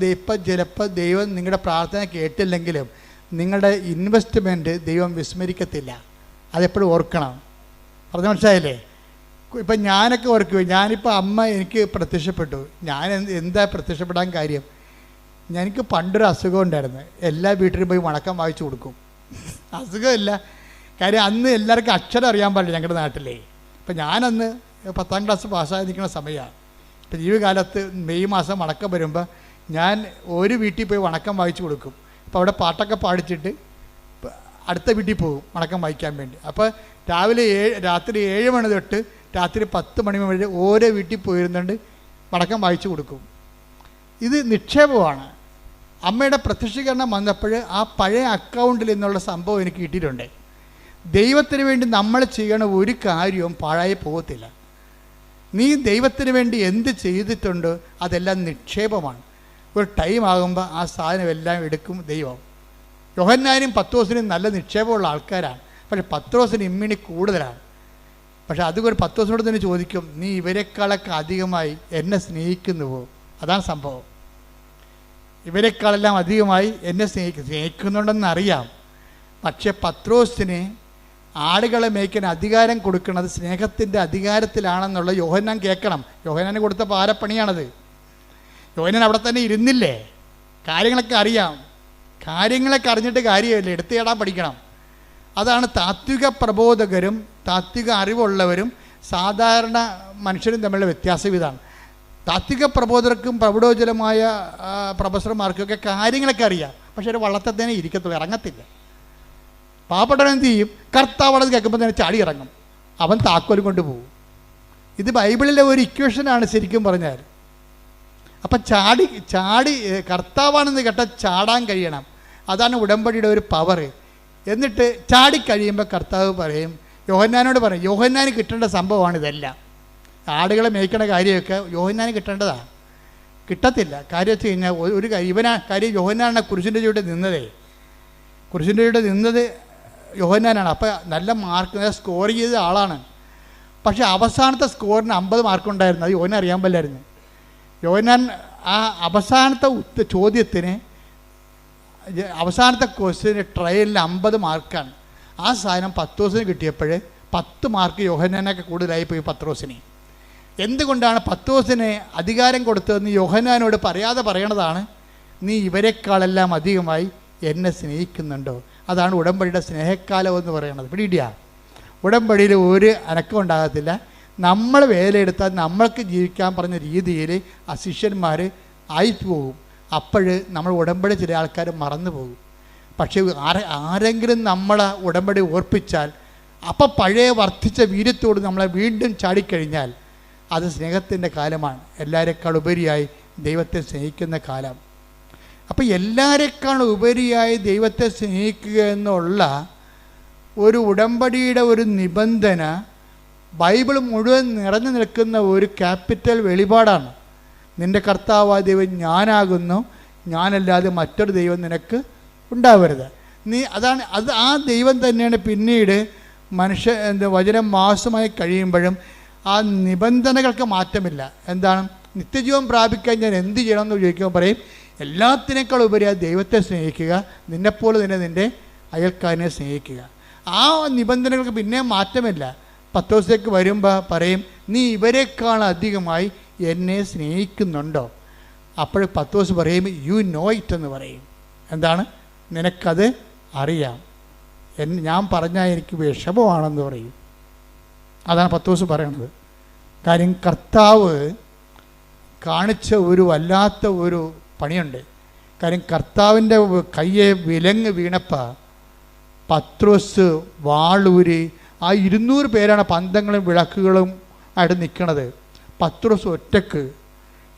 ചിലപ്പോൾ ദൈവം നിങ്ങളുടെ പ്രാർത്ഥന കേട്ടില്ലെങ്കിലും നിങ്ങളുടെ ഇൻവെസ്റ്റ്മെൻറ്റ് ദൈവം വിസ്മരിക്കത്തില്ല. അതെപ്പോഴും ഓർക്കണം. പറഞ്ഞ മനസ്സിലായില്ലേ? ഇപ്പം ഞാനൊക്കെ ഓർക്കുമോ, ഞാനിപ്പോൾ അമ്മ എനിക്ക് പ്രത്യക്ഷപ്പെട്ടു. ഞാൻ എന്താ പ്രത്യക്ഷപ്പെടാൻ കാര്യം, എനിക്ക് പണ്ടൊരു അസുഖം ഉണ്ടായിരുന്നു. എല്ലാ വീട്ടിലും പോയി വണക്കം വായിച്ചു കൊടുക്കും. അസുഖമില്ല, കാര്യം അന്ന് എല്ലാവർക്കും അക്ഷരം അറിയാൻ പാടില്ല ഞങ്ങളുടെ നാട്ടിലേ. ഇപ്പം ഞാനന്ന് 10ാം ക്ലാസ് പാസ്സായി നിൽക്കുന്ന സമയമാണ്. ഇപ്പം ജീവിതകാലത്ത് മെയ് മാസം വണക്കം വരുമ്പോൾ ഞാൻ ഒരു വീട്ടിൽ പോയി വണക്കം വായിച്ചു കൊടുക്കും. അപ്പോൾ അവിടെ പാട്ടൊക്കെ പാടിച്ചിട്ട് അടുത്ത വീട്ടിൽ പോകും വണക്കം വായിക്കാൻ വേണ്ടി. അപ്പോൾ രാത്രി 7 മണി തൊട്ട് രാത്രി 10 മണി വരെ ഓരോ വീട്ടിൽ പോയിരുന്നുകൊണ്ട് വണക്കം വായിച്ചു കൊടുക്കും. ഇത് നിക്ഷേപമാണ്. അമ്മയുടെ പ്രത്യക്ഷീകരണം വന്നപ്പോൾ ആ പഴയ അക്കൗണ്ടിൽ നിന്നുള്ള സംഭവം എനിക്ക് കിട്ടിയിട്ടുണ്ട്. ദൈവത്തിന് വേണ്ടി നമ്മൾ ചെയ്യണ ഒരു കാര്യവും പാഴായി പോകത്തില്ല. നീ ദൈവത്തിന് വേണ്ടി എന്ത് ചെയ്തിട്ടുണ്ടോ അതെല്ലാം നിക്ഷേപമാണ്. ഒരു ടൈം ആകുമ്പോൾ ആ സാധനം എല്ലാം എടുക്കും ദൈവം. യോഹന്നാനും പത്രോസിനും നല്ല നിക്ഷേപമുള്ള ആൾക്കാരാണ്. പക്ഷെ പത്രോസിന് ഇമ്മിണി കൂടുതലാണ്. പക്ഷെ അതുകൊണ്ട് പത്രോസിനോട് തന്നെ ചോദിക്കും, നീ ഇവരെക്കാളൊക്കെ അധികമായി എന്നെ സ്നേഹിക്കുന്നുവോ? അതാണ് സംഭവം. ഇവരെക്കാളെല്ലാം അധികമായി എന്നെ സ്നേഹിക്കുന്നുണ്ടെന്നറിയാം. പക്ഷെ പത്രോസിന് ആടുകളെ മേയ്ക്കാൻ അധികാരം കൊടുക്കുന്നത് സ്നേഹത്തിൻ്റെ അധികാരത്തിലാണെന്നുള്ള യോഹന്നാൻ കേൾക്കണം. യോഹന്നാന് കൊടുത്ത പാരപ്പണിയാണത്. യോഹന്നാൻ അവിടെ തന്നെ ഇരുന്നില്ലേ? കാര്യങ്ങളൊക്കെ അറിയാം. കാര്യങ്ങളൊക്കെ അറിഞ്ഞിട്ട് കാര്യമില്ല, എടുത്തു ചേടാൻ പഠിക്കണം. അതാണ് താത്വിക പ്രബോധകരും താത്വിക അറിവുള്ളവരും സാധാരണ മനുഷ്യരും തമ്മിലുള്ള വ്യത്യാസം ഇതാണ്. താത്വിക പ്രബോധകർക്കും പ്രൗഢോജ്വലമായ പ്രൊഫസർമാർക്കൊക്കെ കാര്യങ്ങളൊക്കെ അറിയാം. പക്ഷേ ഒരു വള്ളത്തെ തന്നെ ഇരിക്കത്തുള്ളൂ, ഇറങ്ങത്തില്ല. പാവപ്പെട്ടവൻ എന്ത് ചെയ്യും? കർത്താവത് കേൾക്കുമ്പോൾ തന്നെ ചാടി ഇറങ്ങും. അവൻ താക്കോലും കൊണ്ട് പോകും. ഇത് ബൈബിളിലെ ഒരു ഇക്വേഷനാണ് ശരിക്കും പറഞ്ഞാൽ. അപ്പം ചാടി കർത്താവാണെന്ന് കേട്ടാൽ ചാടാൻ കഴിയണം. അതാണ് ഉടമ്പടിയുടെ ഒരു പവർ. എന്നിട്ട് ചാടിക്കഴിയുമ്പോൾ കർത്താവ് പറയും, യോഹന്നാനോട് പറയും, യോഹന്നാന് കിട്ടേണ്ട സംഭവമാണ് ഇതെല്ലാം. ആടുകളെ മേയ്ക്കണ കാര്യമൊക്കെ യോഹന്നാന് കിട്ടേണ്ടതാണ്. കിട്ടത്തില്ല. കാര്യം വെച്ച് കഴിഞ്ഞാൽ ഒരു കാര്യം യോഹന്നാനാണ് കുരിശിൻ്റെ ചുവടെ നിന്നതേ. കുരിശിൻ്റെ ചുവടെ നിന്നത് യോഹന്നാനാണ്. അപ്പോൾ നല്ല മാർക്ക് സ്കോർ ചെയ്ത ആളാണ്. പക്ഷേ അവസാനത്തെ സ്കോറിന് 50 മാർക്കുണ്ടായിരുന്നു. അത് യോഹന്നാൻ അറിയാൻ പാടില്ലായിരുന്നു. യോഹന്നാൻ ആ അവസാനത്തെ ചോദ്യത്തിന് അവസാനത്തെ ക്വസ്റ്റ്യന് ട്രയലിൽ 50 മാർക്കാണ്. ആ സാധനം പത്രോസിന് കിട്ടിയപ്പോൾ 10 മാർക്ക് യോഹന്നാനൊക്കെ കൂടുതലായി പോയി പത്രോസിന്. എന്തുകൊണ്ടാണ് പത്രോസിന് അധികാരം കൊടുത്തതെന്ന് യോഹന്നാനോട് പറയാതെ പറയണതാണ്, നീ ഇവരെക്കാളെല്ലാം അധികമായി എന്നെ സ്നേഹിക്കുന്നുണ്ടോ? അതാണ് ഉടമ്പടിയുടെ സ്നേഹക്കാലം എന്ന് പറയുന്നത്. പിടിയിടിയാ, ഉടമ്പടിയിൽ ഒരു അനക്കം ഉണ്ടാകത്തില്ല. നമ്മൾ വേലയെടുത്താൽ നമ്മൾക്ക് ജീവിക്കാൻ പറഞ്ഞ രീതിയിൽ ആ ശിഷ്യന്മാർ ആയിപ്പോകും. അപ്പോൾ നമ്മൾ ഉടമ്പടി ചില ആൾക്കാർ മറന്നു പോകും. പക്ഷേ ആരെങ്കിലും നമ്മളെ ഉടമ്പടി ഓർപ്പിച്ചാൽ അപ്പം പഴയ വർദ്ധിച്ച വീര്യത്തോട് നമ്മളെ വീണ്ടും ചാടിക്കഴിഞ്ഞാൽ അത് സ്നേഹത്തിൻ്റെ കാലമാണ്. എല്ലാവരെക്കാൾ ഉപരിയായി ദൈവത്തെ സ്നേഹിക്കുന്ന കാലം. അപ്പോൾ എല്ലാവരെക്കാൾ ഉപരിയായി ദൈവത്തെ സ്നേഹിക്കുക എന്നുള്ള ഒരു ഉടമ്പടിയുടെ ഒരു നിബന്ധന ബൈബിൾ മുഴുവൻ നിറഞ്ഞു നിൽക്കുന്ന ഒരു ക്യാപിറ്റൽ വെളിപാടാണ്. നിൻ്റെ കർത്താവായ ദൈവം ഞാനാകുന്നു, ഞാനല്ലാതെ മറ്റൊരു ദൈവം നിനക്ക് ഉണ്ടാവരുത്. ആ ദൈവം തന്നെയാണ് പിന്നീട് വചനം മാസമായി കഴിയുമ്പോഴും ആ നിബന്ധനകൾക്ക് മാറ്റമില്ല. എന്താണ്? നിത്യജീവൻ പ്രാപിക്കാൻ ഞാൻ എന്ത് ചെയ്യണമെന്ന് ചോദിക്കുമ്പോൾ പറയും, എല്ലാത്തിനേക്കാൾ ഉപരിയായി ദൈവത്തെ സ്നേഹിക്കുക, നിന്നെപ്പോലെ തന്നെ നിൻ്റെ അയൽക്കാരനെ സ്നേഹിക്കുക. ആ നിബന്ധനകൾക്ക് പിന്നെ മാറ്റമില്ല. പത്രോസിലേക്ക് വരുമ്പോൾ പറയും, നീ ഇവരെക്കാൾ അധികമായി എന്നെ സ്നേഹിക്കുന്നുണ്ടോ? അപ്പോൾ പത്രോസ് പറയും, യു നോ ഇറ്റ് എന്ന് പറയും. എന്താണ്? നിനക്കത് അറിയാം. ഞാൻ പറഞ്ഞാൽ എനിക്ക് വിഷമമാണെന്ന് പറയും. അതാണ് പത്രോസ് പറയണത്. കാര്യം കർത്താവ് കാണിച്ച ഒരു വല്ലാത്ത ഒരു പണിയുണ്ട്. കാര്യം കർത്താവിൻ്റെ കയ്യെ വിലങ്ങ് വീണപ്പോൾ പത്രോസ് വാളൂരി, ആ 200 പേരാണ് പന്തങ്ങളും വിളക്കുകളും ആയിട്ട് നിൽക്കണത്. പത്രോസ് ഒറ്റക്ക്.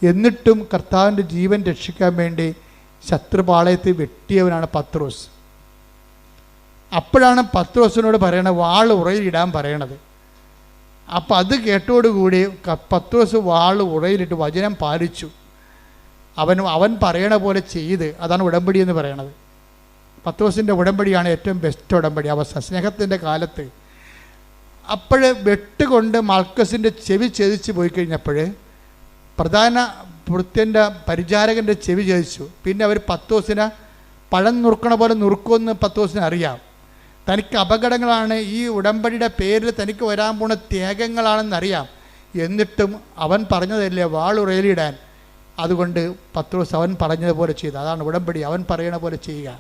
എന്നിട്ടും കർത്താവിൻ്റെ ജീവൻ രക്ഷിക്കാൻ വേണ്ടി ശത്രുപാളയത്തിൽ വെട്ടിയവനാണ് പത്രോസ്. അപ്പോഴാണ് പത്രോസിനോട് പറയണത്, വാൾ ഉറയിലിടാൻ പറയണത്. അപ്പം അത് കേട്ടോടുകൂടി പത്രോസ് വാൾ ഉറയിലിട്ട് വചനം പാലിച്ചു. അവൻ പറയണ പോലെ ചെയ്ത്. അതാണ് ഉടമ്പടി എന്ന് പറയണത്. പത്രോസിൻ്റെ ഉടമ്പടിയാണ് ഏറ്റവും ബെസ്റ്റ് ഉടമ്പടി. സ്നേഹത്തിൻ്റെ കാലത്ത് അപ്പോൾ വെട്ടുകൊണ്ട് മൽക്കസിൻ്റെ ചെവി ഛേദിച്ച് പോയി കഴിഞ്ഞപ്പോൾ പ്രധാന ഭൃത്യൻ്റെ പരിചാരകൻ്റെ ചെവി ഛേദിച്ചു. പിന്നെ അവർ പത്രോസിനെ പഴം നുറുക്കണ പോലെ നുറുക്കുമെന്ന് പത്രോസിന് അറിയാം. തനിക്ക് അപകടങ്ങളാണ്, ഈ ഉടമ്പടിയുടെ പേരിൽ തനിക്ക് വരാൻ പോണ ത്യാഗങ്ങളാണെന്നറിയാം. എന്നിട്ടും അവൻ പറഞ്ഞതല്ലേ വാളുറയിലിടാൻ. അതുകൊണ്ട് പത്രോസ് അവൻ പറഞ്ഞതുപോലെ ചെയ്തു. അതാണ് ഉടമ്പടി. അവൻ പറയണ പോലെ ചെയ്യുക.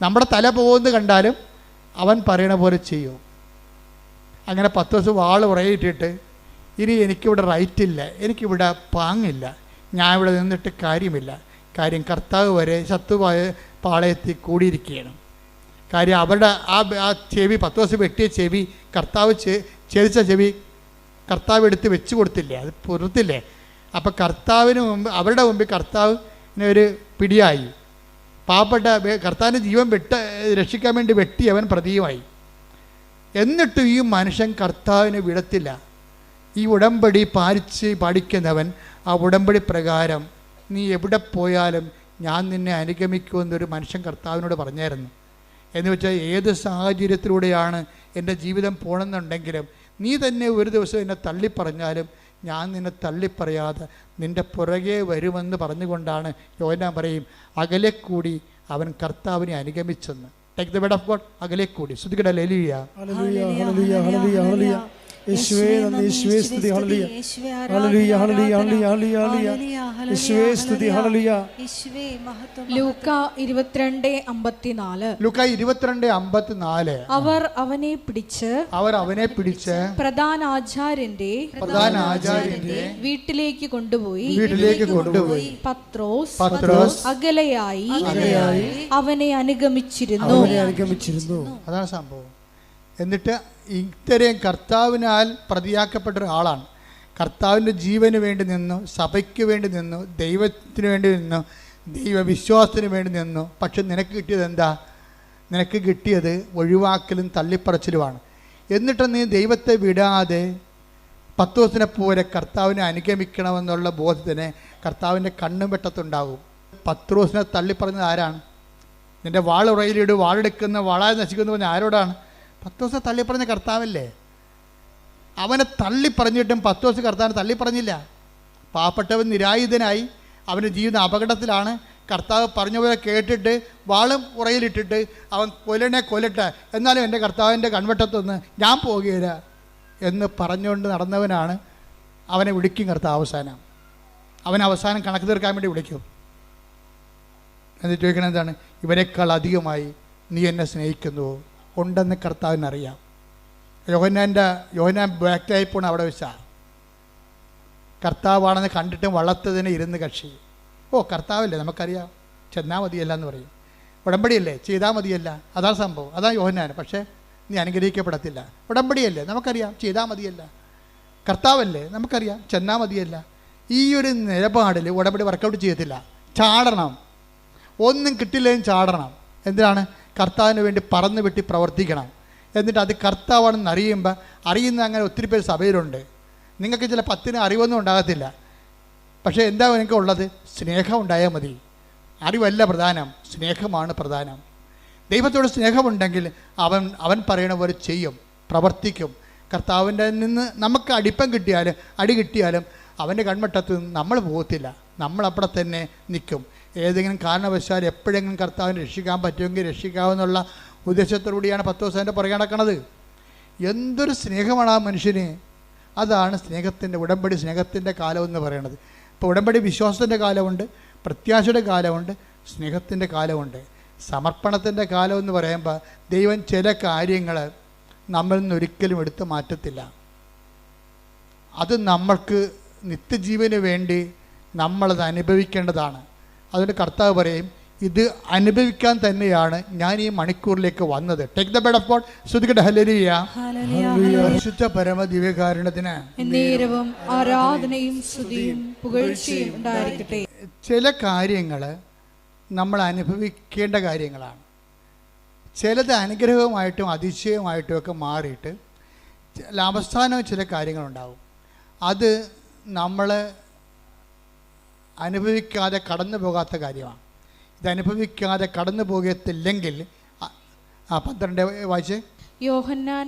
നമ്മുടെ തല പോകുന്നത് കണ്ടാലും അവൻ പറയണ പോലെ ചെയ്യും. അങ്ങനെ പത്രോസ് വാൾ ഉറയിട്ടിട്ട്, ഇനി എനിക്കിവിടെ റൈറ്റില്ല, എനിക്കിവിടെ പാങ്ങില്ല, ഞാൻ ഇവിടെ നിന്നിട്ട് കാര്യമില്ല. കാര്യം കർത്താവ് വരെ ശത്രുവായ പാളയത്തിൽ കൂടിയിരിക്കുകയാണ്. കാര്യം അവരുടെ ആ ചെവി, പത്രോസ് വെട്ടിയ ചെവി, കർത്താവ് ഛേദിച്ച ചെവി കർത്താവ് എടുത്ത് വെച്ച് കൊടുത്തില്ലേ, അത് പുറത്തില്ലേ. അപ്പം കർത്താവിന് മുമ്പ്, അവരുടെ മുമ്പിൽ കർത്താവിന് ഒരു പിടിയായി. പാവപ്പെട്ട കർത്താവിൻ്റെ ജീവൻ രക്ഷിക്കാൻ വേണ്ടി വെട്ടിയവൻ പ്രതിയുമായി. എന്നിട്ടും ഈ മനുഷ്യൻ കർത്താവിനെ വിടത്തില്ല. ഈ ഉടമ്പടി പാലിക്കുന്നവൻ ആ ഉടമ്പടി പ്രകാരം നീ എവിടെ പോയാലും ഞാൻ നിന്നെ അനുഗമിക്കുമെന്നൊരു മനുഷ്യൻ കർത്താവിനോട് പറഞ്ഞായിരുന്നു. എന്ന് വെച്ചാൽ ഏത് സാഹചര്യത്തിലൂടെയാണ് എൻ്റെ ജീവിതം പോകണമെന്നുണ്ടെങ്കിലും നീ തന്നെ ഒരു ദിവസം എന്നെ തള്ളിപ്പറഞ്ഞാലും ഞാൻ നിന്നെ തള്ളിപ്പറയാതെ നിൻ്റെ പുറകെ വരുമെന്ന് പറഞ്ഞുകൊണ്ടാണ് യോഹന്നാൻ പറയും, അകലെ കൂടി അവൻ കർത്താവിനെ അനുഗമിച്ചെന്ന്. Take the word of God. അകലെ കൂടി. ശ്രുതികട ഹല്ലേലൂയ. ഹല്ലേലൂയ ഹല്ലേലൂയ ഹല്ലേലൂയ ഹല്ലേലൂയ. യേശുവേ നന്ദി, യേശുവേ സ്തുതി. ഹല്ലേലൂയ ഹല്ലേലൂയ ഹല്ലേലൂയ ഹല്ലേലൂയ ഹല്ലേലൂയ. യേശുവേ സ്തുതി. ഹല്ലേലൂയ. ലൂക്ക 22:54. ലൂക്ക 22:54. അവർ അവനെ പിടിച്ച് പ്രധാന ആചാര്യന്റെ വീട്ടിലേക്ക് കൊണ്ടുപോയി പത്രോസ് അകലെയായി അവനെ അനുഗമിച്ചിരുന്നു. അതാണ് സംഭവം. എന്നിട്ട് ഇത്രയും കർത്താവിനാൽ പ്രതിയാക്കപ്പെട്ട ഒരാളാണ്. കർത്താവിൻ്റെ ജീവന് വേണ്ടി നിന്നു, സഭയ്ക്ക് വേണ്ടി നിന്നു, ദൈവത്തിന് വേണ്ടി നിന്നു, ദൈവവിശ്വാസത്തിന് വേണ്ടി നിന്നു. പക്ഷെ നിനക്ക് കിട്ടിയത് എന്താ? നിനക്ക് കിട്ടിയത് ഒഴിവാക്കലും തള്ളിപ്പറച്ചിലുമാണ്. എന്നിട്ട് നീ ദൈവത്തെ വിടാതെ പത്രോസിനെ പോലെ കർത്താവിനെ അനുഗമിക്കണമെന്നുള്ള ബോധത്തിന് കർത്താവിൻ്റെ കണ്ണും വെട്ടത്തുണ്ടാകും. പത്രോസിനെ തള്ളിപ്പറഞ്ഞത് ആരാണ്? നിൻ്റെ വാളുറയിലിട്, വാളെടുക്കുന്ന വാളായി നശിക്കുന്നു പറഞ്ഞ ആരോടാണ്? പത്രോസിനെ തള്ളിപ്പറഞ്ഞ കർത്താവല്ലേ. അവനെ തള്ളിപ്പറഞ്ഞിട്ടും പത്രോസ് കർത്താവിനെ തള്ളിപ്പറഞ്ഞില്ല. പാവപ്പെട്ടവൻ നിരായുധനായി, അവൻ്റെ ജീവിതം അപകടത്തിലാണ്. കർത്താവ് പറഞ്ഞ പോലെ കേട്ടിട്ട് വാളും ഉറയിലിട്ടിട്ട് അവൻ കൊല്ലട്ടെ, എന്നാലും എൻ്റെ കർത്താവിൻ്റെ കൺവെട്ടത്തൊന്ന് ഞാൻ പോകുകയില്ല എന്ന് പറഞ്ഞുകൊണ്ട് നടന്നവനാണ്. അവനെ വിളിക്കും കർത്താവ് അവസാനം. അവസാനം കണക്ക് തീർക്കാൻ വേണ്ടി വിളിക്കും. എന്നിട്ട് ചോദിക്കണം, എന്താണ്? ഇവരെക്കാൾ അധികമായി നീ എന്നെ സ്നേഹിക്കുന്നുവോ? ഉണ്ടെന്ന് കർത്താവിനറിയാം. യോഹന്നാൻ ബാക്കായി പോണ അവിടെ വെച്ചാൽ കർത്താവാണെന്ന് കണ്ടിട്ടും വളർത്തതിന് ഇരുന്ന് കക്ഷി. കർത്താവല്ലേ, നമുക്കറിയാം, ചെന്നാൽ മതിയല്ല എന്ന് പറയും. ഉടമ്പടിയല്ലേ, ചെയ്താൽ മതിയല്ല. അതാണ് സംഭവം. അതാണ് യോഹന്നാൻ. പക്ഷേ നീ അനുഗ്രഹിക്കപ്പെടത്തില്ല. ഉടമ്പടിയല്ലേ, നമുക്കറിയാം, ചെയ്താൽ മതിയല്ല. കർത്താവല്ലേ, നമുക്കറിയാം, ചെന്നാൽ മതിയല്ല. ഈ ഒരു നിലപാടിൽ ഉടമ്പടി വർക്കൗട്ട് ചെയ്യത്തില്ല. ചാടണം. ഒന്നും കിട്ടില്ലെങ്കിലും ചാടണം. എന്തിനാണ്? കർത്താവിന് വേണ്ടി പറന്ന് വെട്ടി പ്രവർത്തിക്കണം. എന്നിട്ട് അത് കർത്താവാണെന്ന് അറിയുന്ന അങ്ങനെ ഒത്തിരി പേര് സഭയിലുണ്ട്. നിങ്ങൾക്ക് ചില 10 അറിവൊന്നും ഉണ്ടാകത്തില്ല. പക്ഷേ എന്താ നിങ്ങൾക്ക് ഉള്ളത്? സ്നേഹം ഉണ്ടായാൽ മതി. അറിവല്ല പ്രധാനം, സ്നേഹമാണ് പ്രധാനം. ദൈവത്തോട് സ്നേഹമുണ്ടെങ്കിൽ അവൻ പറയണ പോലെ ചെയ്യും, പ്രവർത്തിക്കും. കർത്താവിൻ്റെ നിന്ന് നമുക്ക് അടി കിട്ടിയാലും അവൻ്റെ കൺമട്ടത്ത് നമ്മൾ പോകത്തില്ല, നമ്മളവിടെ തന്നെ നിൽക്കും. ഏതെങ്കിലും കാരണവശാൽ എപ്പോഴെങ്കിലും കർത്താവിനെ രക്ഷിക്കാൻ പറ്റുമെങ്കിൽ രക്ഷിക്കാമെന്നുള്ള ഉദ്ദേശത്തോടുകൂടിയാണ് 10 ദിവസം അതിൻ്റെ പുറകെ നടക്കുന്നത്. എന്തൊരു സ്നേഹമാണ് ആ മനുഷ്യന്. അതാണ് സ്നേഹത്തിൻ്റെ, ഉടമ്പടി സ്നേഹത്തിൻ്റെ കാലം എന്ന് പറയുന്നത്. ഇപ്പോൾ ഉടമ്പടി വിശ്വാസത്തിൻ്റെ കാലമുണ്ട്, പ്രത്യാശയുടെ കാലമുണ്ട്, സ്നേഹത്തിൻ്റെ കാലമുണ്ട്. സമർപ്പണത്തിൻ്റെ കാലം എന്ന് പറയുമ്പോൾ ദൈവം ചില കാര്യങ്ങൾ നമ്മളിൽ നിന്ന് ഒരിക്കലും എടുത്തു മാറ്റത്തില്ല. അത് നമ്മൾക്ക് നിത്യജീവന് വേണ്ടി നമ്മളത് അനുഭവിക്കേണ്ടതാണ്. അതുകൊണ്ട് കർത്താവ് പറയും, ഇത് അനുഭവിക്കാൻ തന്നെയാണ് ഞാൻ ഈ മണിക്കൂറിലേക്ക് വന്നത്. Take the word of God. ശ്രുതികട്ടെ ഹല്ലേലൂയ. പരിശുദ്ധ പരമ ദിവ്യകാരുണ്യത്തിന് നേരവും ആരാധനയും സ്തുതിയും പുകഴ്ചയും ഉണ്ടായിരിക്കട്ടെ. ചില കാര്യങ്ങൾ നമ്മൾ അനുഭവിക്കേണ്ട കാര്യങ്ങളാണ്. ചിലത് അനുഗ്രഹമായിട്ടും അതിശയമായിട്ടും ഒക്കെ മാറിയിട്ട് അവസാനം ചില കാര്യങ്ങളുണ്ടാവും. അത് നമ്മൾ അനുഭവിക്കാതെ കടന്നു പോകാത്ത കാര്യമാണ്. ഇത് അനുഭവിക്കാതെ കടന്നു പോകത്തില്ലെങ്കിൽ 12 വായിച്ചേ. യോഹന്നാൻ